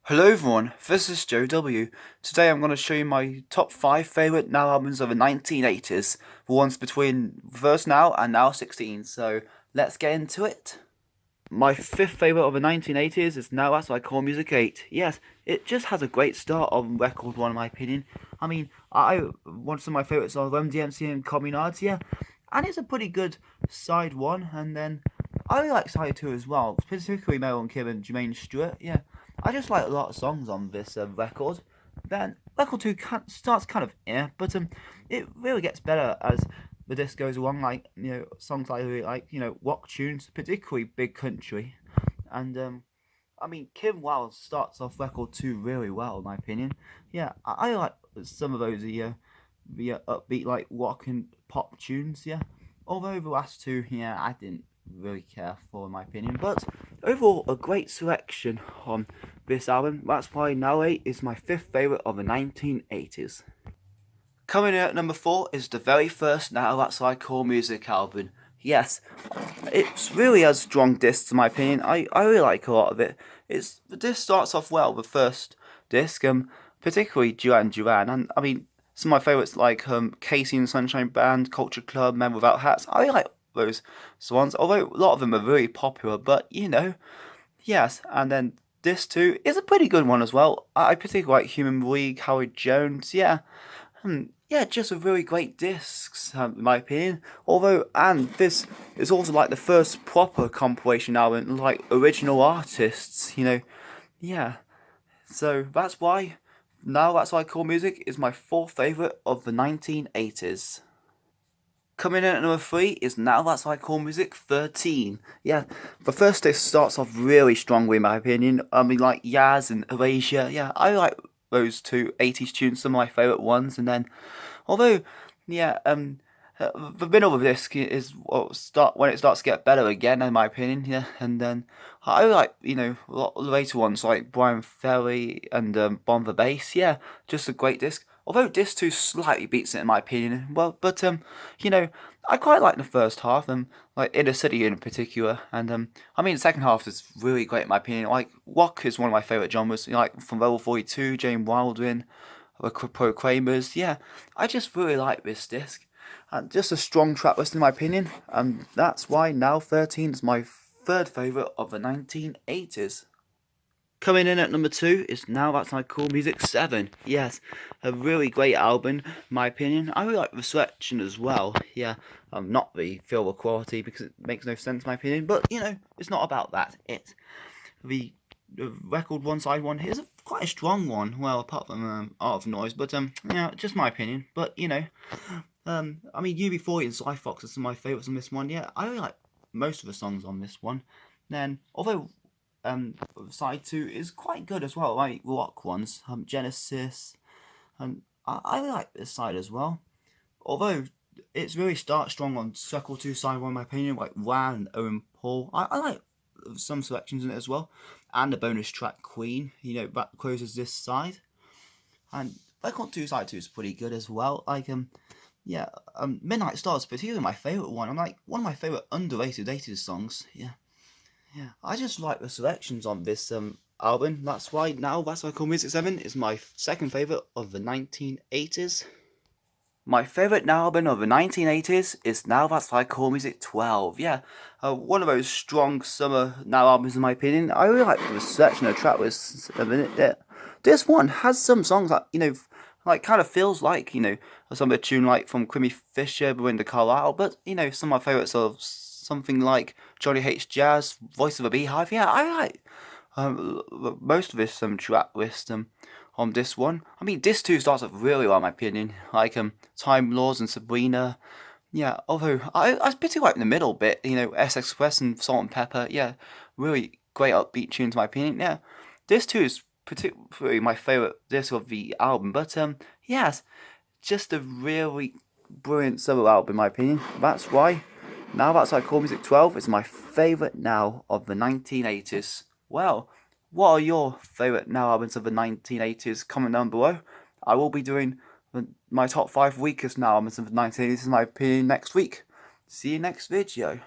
Hello everyone, this is Joe W. Today I'm going to show you my top 5 favourite Now albums of the 1980s, the ones between First Now and Now 16, so let's get into it. My 5th favourite of the 1980s is Now That's What I Call Music 8. Yes, it just has a great start on record 1 in my opinion. One of my favourites are Run DMC and Communards, yeah, and it's a pretty good side 1, and then I really like side 2 as well, specifically Mel and Kim and Jermaine Stewart, yeah. I just like a lot of songs on this record. Then record 2 starts kind of but it really gets better as the disc goes along. Like songs I really like, rock tunes, particularly Big Country, and Kim Wilde starts off record 2 really well in my opinion. Yeah, I like some of those the upbeat like rock and pop tunes. Yeah, although the last two, yeah, I didn't really care for in my opinion, but overall a great selection on this album. That's why Now 8 is my 5th favourite of the 1980s. Coming in at number 4 is the very first Now That's What I Call Music album. Yes, it's really a strong disc in my opinion. I really like a lot of it. The disc starts off well, the first disc, particularly Duran Duran, and some of my favourites like Casey and the Sunshine Band, Culture Club, Men Without Hats. I really like those ones, although a lot of them are really popular, but yes, and then this too is a pretty good one as well. I particularly like Human League, Howard Jones, yeah. Yeah, just a really great discs, in my opinion. And this is also like the first proper compilation album, like original artists, Yeah, so that's why Now That's Why I Call Music is my 4th favourite of the 1980s. Coming in at number 3 is Now That's Why I Call Music 13. Yeah, the first disc starts off really strongly in my opinion. Like Yaz and Erasure. Yeah, I like those two 80s tunes, some of my favourite ones. And then, although, yeah, the middle of the disc is when it starts to get better again, in my opinion. Yeah, and then I like a lot of the later ones like Brian Ferry and Bon the Bass. Yeah, just a great disc. Although disc two slightly beats it in my opinion. Well, but I quite like the first half and like Inner City in particular. And the second half is really great in my opinion. Like rock is one of my favourite genres. Like from Level 42, Jane Wildwin, the Proclaimers. Yeah, I just really like this disc. And just a strong track list in my opinion. And that's why Now 13 is my 3rd favourite of the 1980s. Coming in at number 2 is Now That's My Cool Music 7. Yes, a really great album, in my opinion. I really like the selection as well. Yeah, not the feel quality because it makes no sense, in my opinion. But, it's not about that. It's the record one side one is quite a strong one. Well, apart from Art of Noise, but, just my opinion. But, UB40 and Sly Fox are some of my favourites on this one. Yeah, I really like most of the songs on this one. Then, although side 2 is quite good as well, like rock ones, Genesis, and I really like this side as well. Although it's really starts strong on Circle 2 side 1 in my opinion, like Wham and Owen Paul. I like some selections in it as well, and the bonus track Queen, that closes this side. And Record 2 side 2 is pretty good as well. Midnight Stars, particularly my favourite one. I'm like one of my favourite underrated 80s songs. Yeah, I just like the selections on this album. That's why Now That's Why I Call Music 7 is my 2nd favourite of the 1980s. My favourite Now album of the 1980s is Now That's Why I Call Music 12. Yeah, one of those strong summer Now albums in my opinion. I really like the selection of track lists a minute there. This one has some songs that, like kind of feels like, some of the tune like from Kimmy Fisher, Belinda Carlisle, but, some of my favourites are something like Johnny Hates Jazz, Voice of a Beehive. Yeah, I like most of this track list on this one. This two starts off really well in my opinion, like Time Laws and Sabrina. Yeah, although I particularly like the middle bit, S Express and Salt and Pepper. Yeah, really great upbeat tunes in my opinion. Yeah, this two is particularly my favourite disc of the album, but yes, just a really brilliant solo album in my opinion. That's why Now That's Like Call Music 12 is my favourite now of the 1980s. Well, what are your favourite now albums of the 1980s? Comment down below. I will be doing my top 5 weakest now albums of the 1980s in my opinion next week. See you next video.